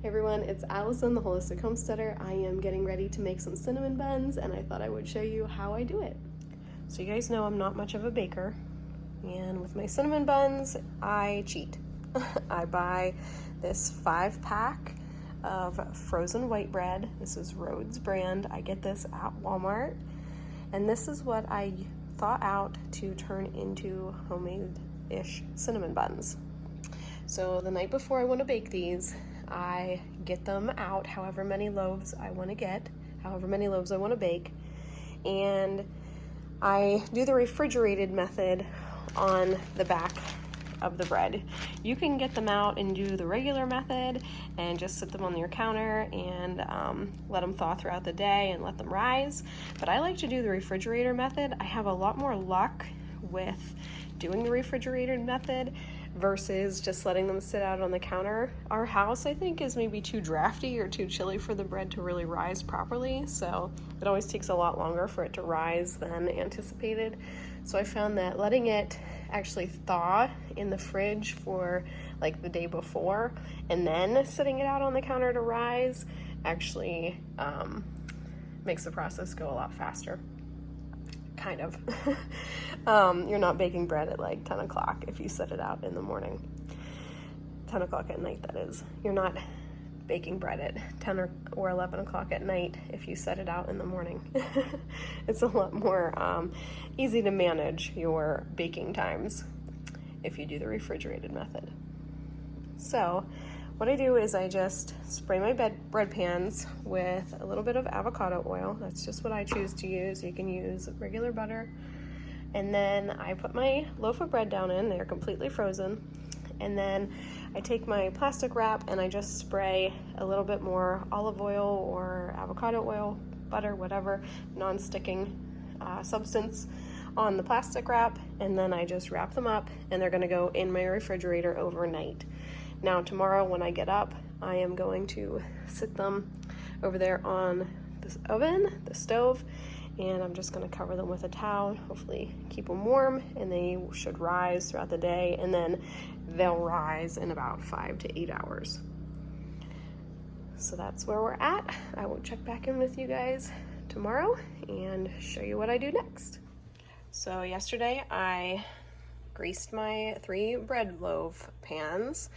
Hey everyone, it's Allison, the Holistic Homesteader. I am getting ready to make some cinnamon buns, and I thought I would show you how I do it. So you guys know I'm not much of a baker, and with my cinnamon buns, I cheat. I buy this 5-pack of frozen white bread. This is Rhodes brand. I get this at Walmart, and this is what I thaw out to turn into homemade-ish cinnamon buns. So the night before I want to bake these, I get them out, however many loaves I want to get, however many loaves I want to bake, and I do the refrigerated method on the back of the bread. You can get them out and do the regular method and just sit them on your counter and let them thaw throughout the day and let them rise, but I like to do the refrigerator method. I have a lot more luck with doing the refrigerated method versus just letting them sit out on the counter. Our house, I think, is maybe too drafty or too chilly for the bread to really rise properly, so it always takes a lot longer for it to rise than anticipated. So I found that letting it actually thaw in the fridge for like the day before and then sitting it out on the counter to rise actually makes the process go a lot faster. Kind of. You're not baking bread at like 10 o'clock if you set it out in the morning. 10 o'clock at night, that is. You're not baking bread at 10 or 11 o'clock at night if you set it out in the morning. It's a lot more easy to manage your baking times if you do the refrigerated method. So what I do is I just spray my bread pans with a little bit of avocado oil. That's just what I choose to use. You can use regular butter. And then I put my loaf of bread down in. They're completely frozen. And then I take my plastic wrap and I just spray a little bit more olive oil or avocado oil, butter, whatever, non-sticking substance on the plastic wrap. And then I just wrap them up and they're gonna go in my refrigerator overnight. Now tomorrow when I get up, I am going to sit them over there on this oven, the stove, and I'm just going to cover them with a towel, hopefully keep them warm, and they should rise throughout the day, and then they'll rise in about 5 to 8 hours. So that's where we're at. I will check back in with you guys tomorrow and show you what I do next. So yesterday I greased my 3 bread loaf pans,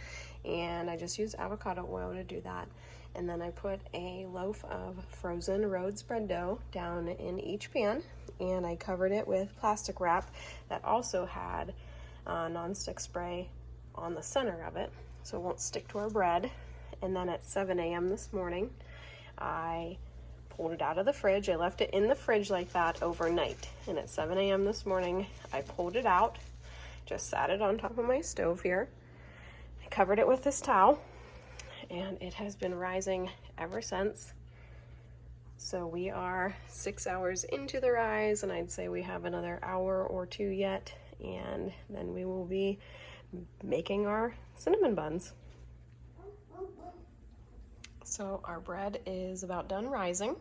and I just used avocado oil to do that. And then I put a loaf of frozen Rhodes bread dough down in each pan, and I covered it with plastic wrap that also had non-stick spray on the center of it so it won't stick to our bread. And then at 7 a.m. this morning, I pulled it out of the fridge. I left it in the fridge like that overnight. And at 7 a.m. this morning, I pulled it out, just sat it on top of my stove here. I covered it with this towel, and it has been rising ever since. So we are 6 hours into the rise, and I'd say we have another hour or 2 yet, and then we will be making our cinnamon buns. So our bread is about done rising.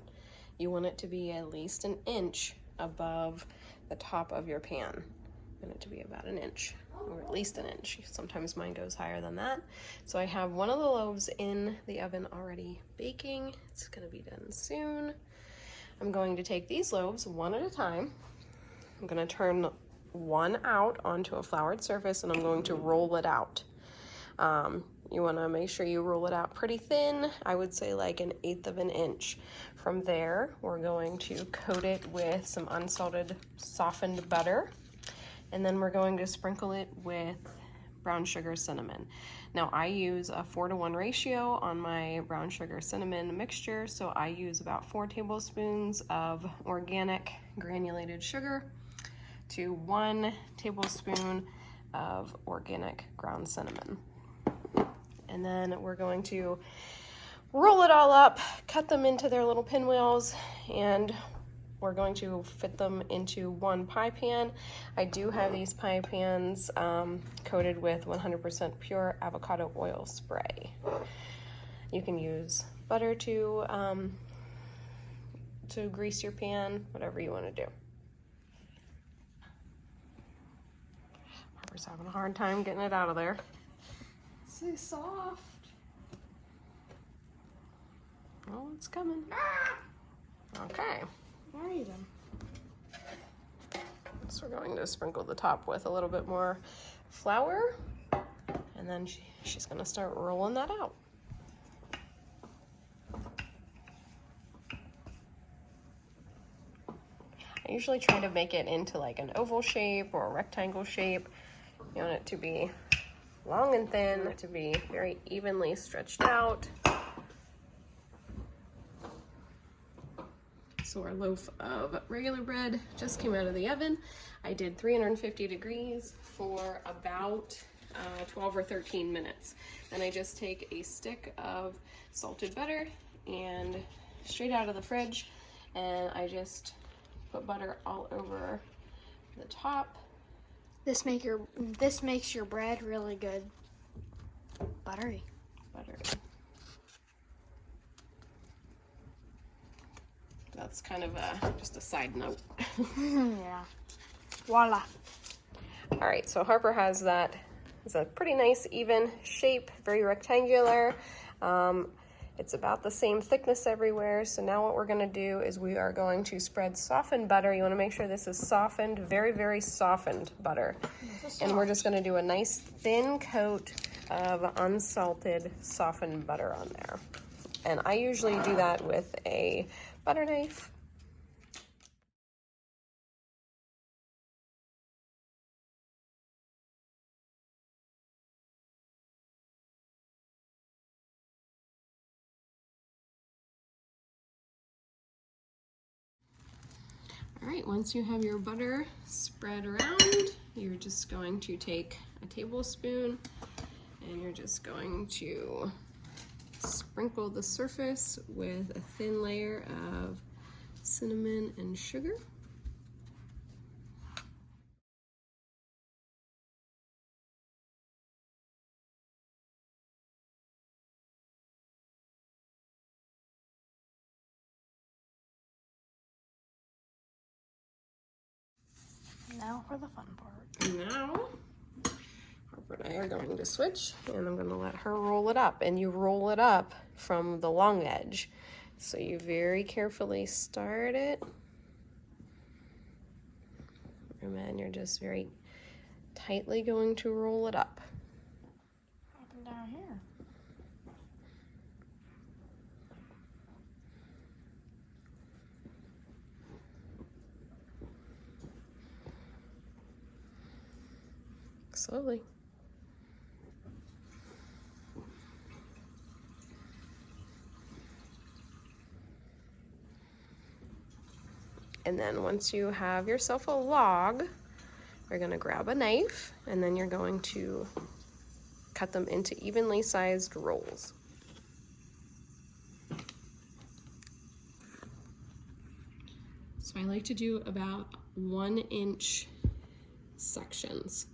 You want it to be at least an inch above the top of your pan. You want it to be about an inch, or at least an inch. Sometimes mine goes higher than that. So I have one of the loaves in the oven already baking. It's gonna be done soon. I'm going to take these loaves one at a time. I'm gonna turn one out onto a floured surface, and I'm going to roll it out. You wanna make sure you roll it out pretty thin. I would say like 1/8 of an inch. From there, we're going to coat it with some unsalted softened butter. And then we're going to sprinkle it with brown sugar cinnamon. Now I use a 4-to-1 ratio on my brown sugar cinnamon mixture, so I use about 4 tablespoons of organic granulated sugar to 1 tablespoon of organic ground cinnamon. And then we're going to roll it all up, cut them into their little pinwheels, and we're going to fit them into one pie pan. I do have these pie pans coated with 100% pure avocado oil spray. You can use butter to grease your pan, whatever you want to do. Harper's having a hard time getting it out of there. It's so soft. Oh, it's coming. Okay. Where are you then? So we're going to sprinkle the top with a little bit more flour, and then she's going to start rolling that out. I usually try to make it into like an oval shape or a rectangle shape. You want it to be long and thin, to be very evenly stretched out. So our loaf of regular bread just came out of the oven. I did 350 degrees for about 12 or 13 minutes. Then I just take a stick of salted butter and straight out of the fridge, and I just put butter all over the top. This makes your bread really good. Buttery. Buttery. That's kind of just a side note. Yeah. Voila. All right, so Harper has that. It's a pretty nice even shape, very rectangular. It's about the same thickness everywhere. So now what we're gonna do is we are going to spread softened butter. You wanna make sure this is softened, very, very softened butter. And we're just gonna do a nice thin coat of unsalted softened butter on there. And I usually do that with a butter knife. All right, once you have your butter spread around, you're just going to take a tablespoon and you're just going to sprinkle the surface with a thin layer of cinnamon and sugar. Now for the fun part. Now, Harper and I are going to switch, and I'm going to let her roll it up. And you roll it up from the long edge. So you very carefully start it. And then you're just very tightly going to roll it up. Up and down here. Slowly. And then once you have yourself a log, you're going to grab a knife, and then you're going to cut them into evenly sized rolls. So I like to do about 1-inch sections.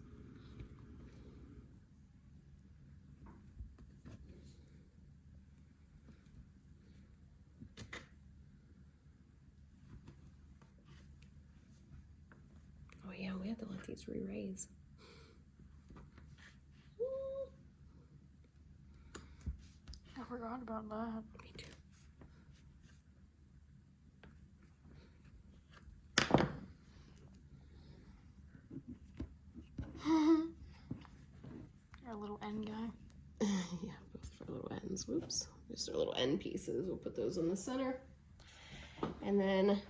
Oh yeah, we have to let these re-raise. I forgot about that. Me too. Our little end guy. Yeah, both of our little ends. Whoops. Just our little end pieces. We'll put those in the center. And then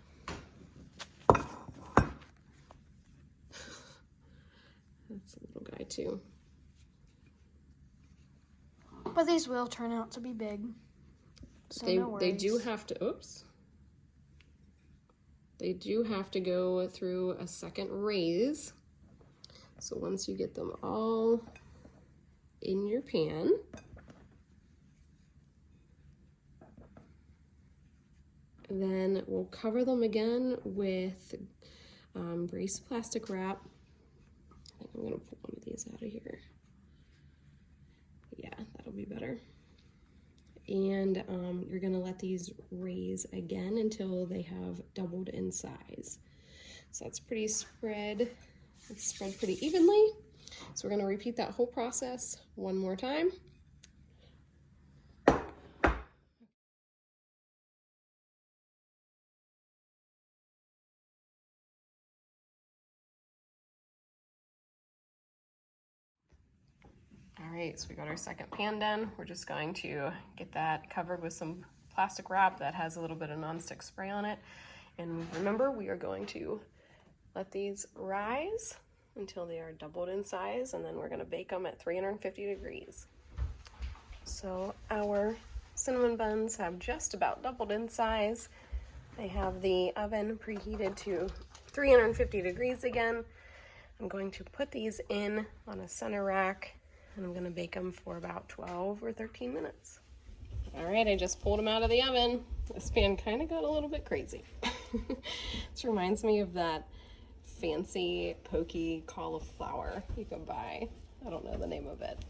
that's a little guy too. But these will turn out to be big. So They do have to, oops. They do have to go through a second raise. So once you get them all in your pan, then we'll cover them again with grease plastic wrap. I think I'm gonna pull one of these out of here. Yeah, that'll be better. And you're gonna let these raise again until they have doubled in size. So that's pretty spread. It's spread pretty evenly. So we're gonna repeat that whole process one more time. All right, so we got our second pan done. We're just going to get that covered with some plastic wrap that has a little bit of nonstick spray on it. And remember, we are going to let these rise until they are doubled in size, and then we're going to bake them at 350 degrees. So our cinnamon buns have just about doubled in size. I have the oven preheated to 350 degrees again. I'm going to put these in on a center rack, and I'm going to bake them for about 12 or 13 minutes. All right, I just pulled them out of the oven. This pan kind of got a little bit crazy. This reminds me of that fancy pokey cauliflower you can buy. I don't know the name of it.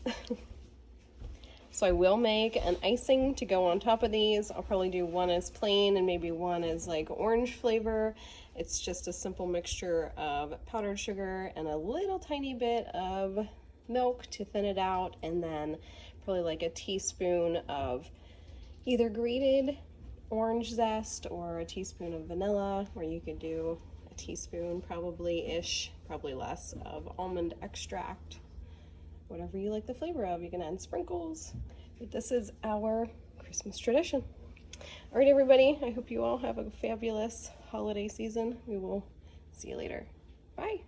So I will make an icing to go on top of these. I'll probably do one as plain and maybe one as like orange flavor. It's just a simple mixture of powdered sugar and a little tiny bit of milk to thin it out, and then probably like a teaspoon of either grated orange zest or a teaspoon of vanilla, or you could do a teaspoon probably-ish, probably less, of almond extract. Whatever you like the flavor of. You can add sprinkles, but this is our Christmas tradition. All right, everybody, I hope you all have a fabulous holiday season. We will see you later. Bye.